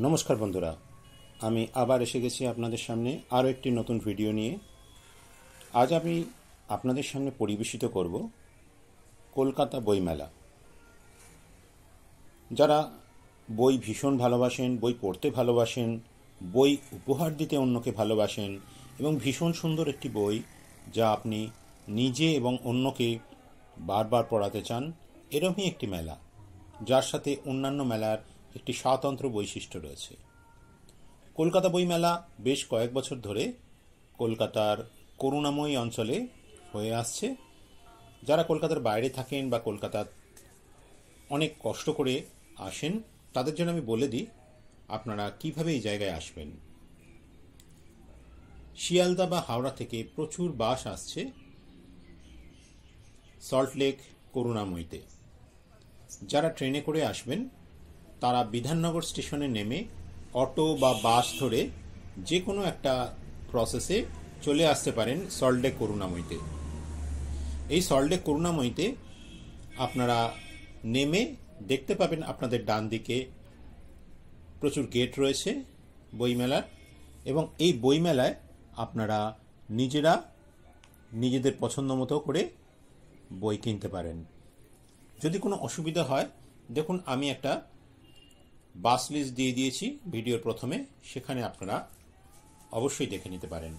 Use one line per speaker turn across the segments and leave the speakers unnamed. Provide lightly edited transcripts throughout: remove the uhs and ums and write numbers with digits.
নমস্কার বন্ধুরা, আমি আবার এসে গেছি আপনাদের সামনে আরও একটি নতুন ভিডিও নিয়ে। আজ আমি আপনাদের সামনে পরিবেশিত করব কলকাতা বইমেলা। যারা বই ভীষণ ভালোবাসেন, বই পড়তে ভালোবাসেন, বই উপহার দিতে অন্যকে ভালোবাসেন এবং ভীষণ সুন্দর একটি বই যা আপনি নিজে এবং অন্যকে বারবার পড়াতে চান, এরকমই একটি মেলা, যার সাথে অন্যান্য মেলার একটি স্বতন্ত্র বৈশিষ্ট্য রয়েছে। কলকাতা বইমেলা বেশ কয়েক বছর ধরে কলকাতার করুণাময়ী অঞ্চলে হয়ে আসছে। যারা কলকাতার বাইরে থাকেন বা কলকাতার অনেক কষ্ট করে আসেন, তাদের জন্য আমি বলে দিই আপনারা কিভাবে এই জায়গায় আসবেন। শিয়ালদা বা হাওড়া থেকে প্রচুর বাস আসছে সল্টলেক করুণাময়ীতে। যারা ট্রেনে করে আসবেন তারা বিধাননগর স্টেশনে নেমে অটো বা বাস ধরে যে কোনো একটা প্রসেসে চলে আসতে পারেন সল্টলেক করুণাময়ীতে। এই সল্টলেক করুণাময়ীতে আপনারা নেমে দেখতে পাবেন আপনাদের ডান দিকে প্রচুর গেট রয়েছে বইমেলার, এবং এই বইমেলায় আপনারা নিজেরা নিজেদের পছন্দ মতো করে বই কিনতে পারেন। যদি কোনো অসুবিধা হয়, দেখুন আমি একটা বাস লিস্ট দিয়ে দিয়েছি ভিডিওর প্রথমে, সেখানে আপনারা অবশ্যই দেখে নিতে পারেন।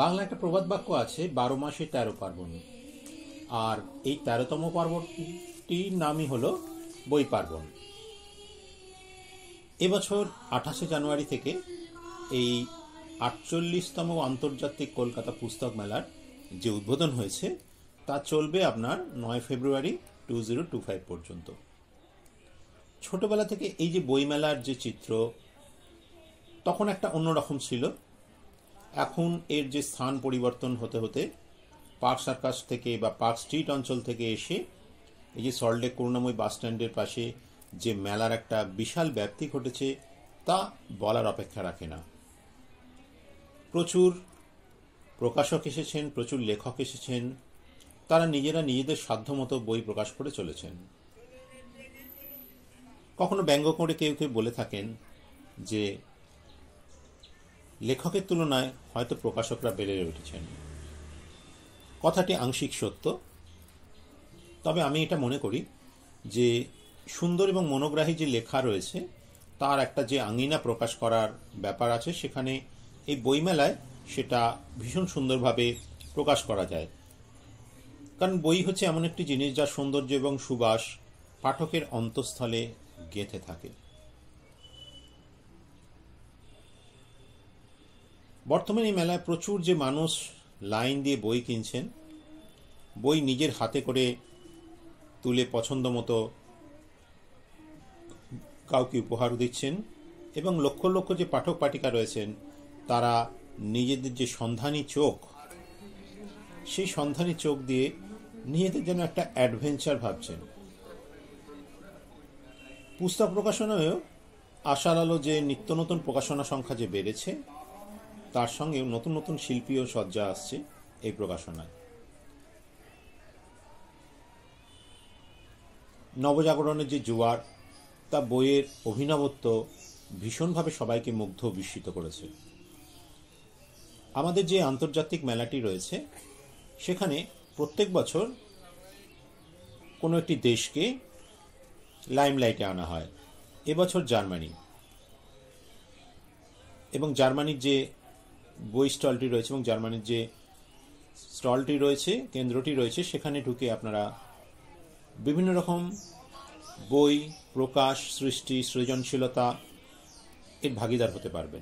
বাংলা একটা প্রবাদ বাক্য আছে, 12 মাসে 13 পার্বণ, আর এই 13তম পার্বণটির নামই হলো বই পার্বণ। এবছর 28শে জানুয়ারি থেকে এই 48তম আন্তর্জাতিক কলকাতা পুস্তক মেলার যে উদ্বোধন হয়েছে তা চলবে আপনার 9 ফেব্রুয়ারি 2025 পর্যন্ত। ছোটবেলা থেকে এই যে বইমেলার যে চিত্র তখন একটা অন্যরকম ছিল, এখন এর যে স্থান পরিবর্তন হতে হতে পার্ক সার্কাস থেকে বা পার্ক স্ট্রিট অঞ্চল থেকে এসে এই যে সল্টলেক করুণাময়ী বাস স্ট্যান্ডের পাশে যে মেলার একটা বিশাল ব্যাপ্তি ঘটেছে তা বলার অপেক্ষা রাখে না। প্রচুর প্রকাশক এসেছেন, প্রচুর লেখক এসেছেন, তারা নিজেরা নিজেদের সাধ্যমতো বই প্রকাশ করে চলেছেন। কখনো ব্যঙ্গ করে কেউ কেউ বলে থাকেন যে লেখকের তুলনায় হয়তো প্রকাশকরা বেড়ে উঠেছেন। কথাটি আংশিক সত্য, তবে আমি এটা মনে করি যে সুন্দর এবং মনোগ্রাহী যে লেখা রয়েছে তার একটা যে আঙিনা প্রকাশ করার ব্যাপার আছে, সেখানে এই বইমেলায় সেটা ভীষণ সুন্দরভাবে প্রকাশ করা যায়। কারণ বই হচ্ছে এমন একটি জিনিস যার সৌন্দর্য এবং সুবাস পাঠকের অন্তঃস্থলে গেঁথে থাকে। বর্তমানে এই মেলায় প্রচুর যে মানুষ লাইন দিয়ে বই কিনছেন, বই নিজের হাতে করে তুলে পছন্দ মতো কাউকে উপহার দিচ্ছেন, এবং লক্ষ লক্ষ যে পাঠক পাঠিকা রয়েছেন তারা নিজেদের যে সন্ধানী চোখ, সেই সন্ধানী চোখ দিয়ে নিজেদের যেন একটা অ্যাডভেঞ্চার ভাবছেন। পুস্তক প্রকাশনায়ও আশার আলো যে নিত্য নতুন প্রকাশনা সংখ্যা যে বেড়েছে, তার সঙ্গে নতুন নতুন শিল্পীও সজ্জা আসছে এই প্রকাশনায়। নবজাগরণের যে জোয়ার, তা বইয়ের অভিনবত্ব ভীষণভাবে সবাইকে মুগ্ধ বিস্মিত করেছে। আমাদের যে আন্তর্জাতিক মেলাটি রয়েছে সেখানে প্রত্যেক বছর কোনো একটি দেশকে লাইমলাইটে আনা হয়। এবছর জার্মানি, এবং জার্মানির যে বই স্টলটি রয়েছে এবং জার্মানির যে স্টলটি রয়েছে, কেন্দ্রটি রয়েছে, সেখানে ঢুকে আপনারা বিভিন্ন রকম বই, প্রকাশ, সৃষ্টি, সৃজনশীলতা এর ভাগিদার হতে পারবেন।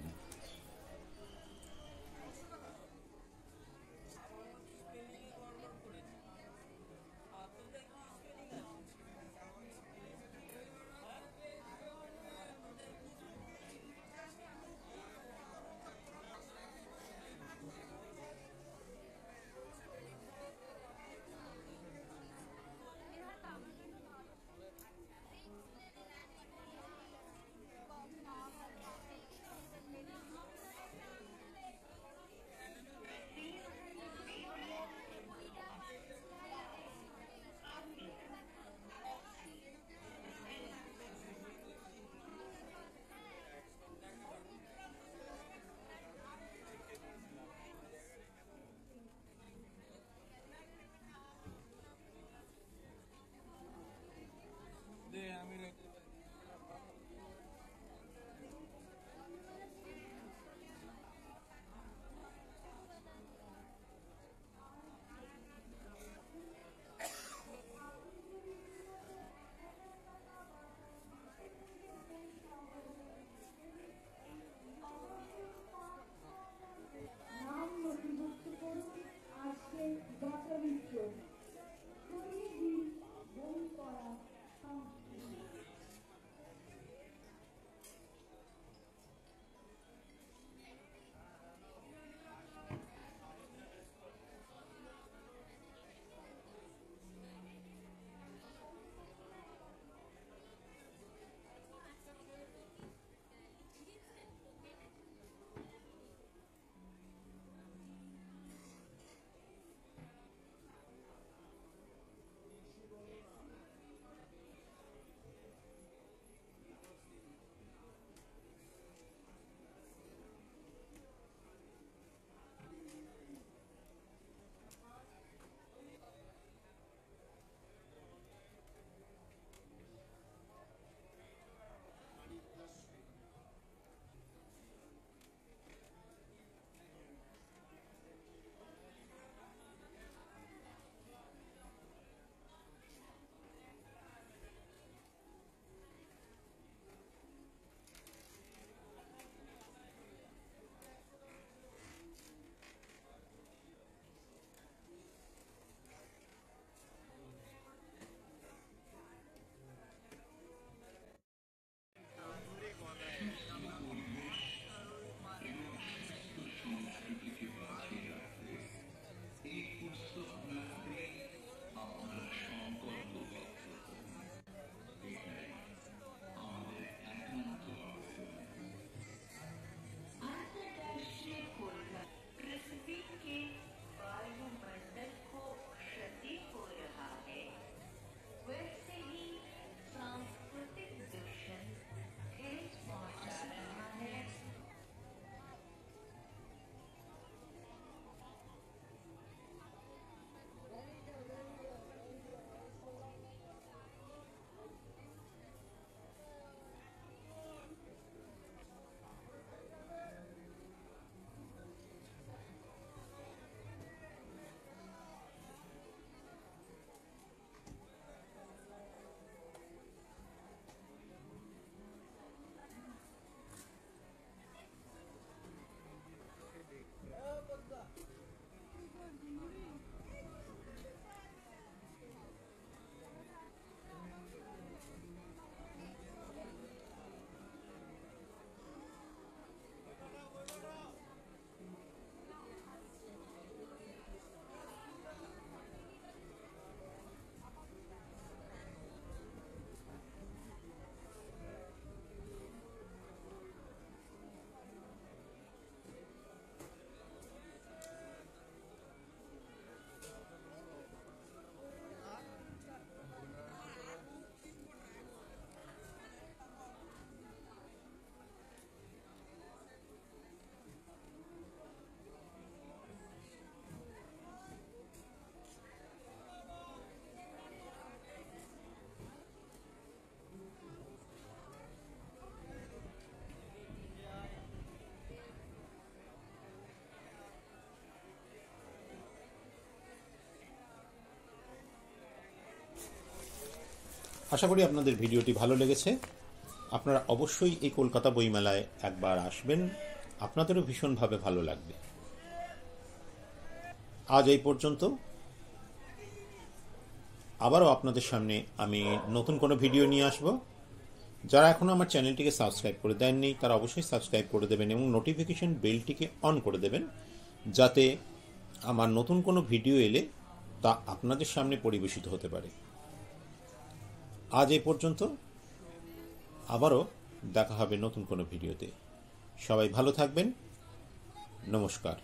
আশা করি আপনাদের ভিডিওটি ভালো লেগেছে। আপনারা অবশ্যই এই কলকাতা বইমেলায় একবার আসবেন, আপনাদেরও ভীষণভাবে ভালো লাগবে। আজ এই পর্যন্ত। আবারও আপনাদের সামনে আমি নতুন কোনো ভিডিও নিয়ে আসব। যারা এখনও আমার চ্যানেলটিকে সাবস্ক্রাইব করে দেননি তারা অবশ্যই সাবস্ক্রাইব করে দেবেন এবং নোটিফিকেশন বেলটিকে অন করে দেবেন, যাতে আমার নতুন কোনো ভিডিও এলে তা আপনাদের সামনে পরিবেশিত হতে পারে। আজ এই পর্যন্ত, আবারও দেখা হবে নতুন কোনো ভিডিওতে। সবাই ভালো থাকবেন। নমস্কার।